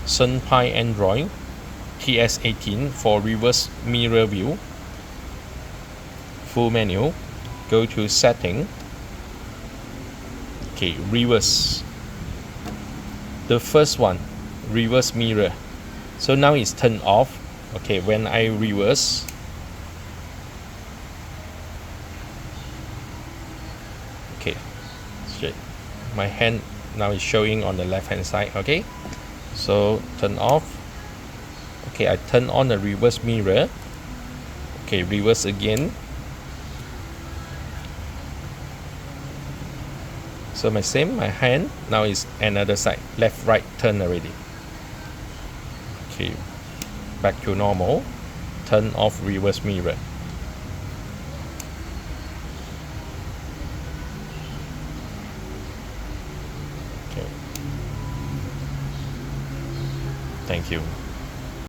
Senpai Android TS18 for reverse mirror view. Full menu, go to setting. Okay, reverse. The first one, reverse mirror. So now it's turned off. Okay, when I reverse, okay, straight. My hand now is showing on the left hand side. Okay, so turn off. Okay, I turn on the reverse mirror. Okay, reverse again. So my hand now is another side, left right turn already. Okay, back to normal. Turn off reverse mirror. Okay. Thank you.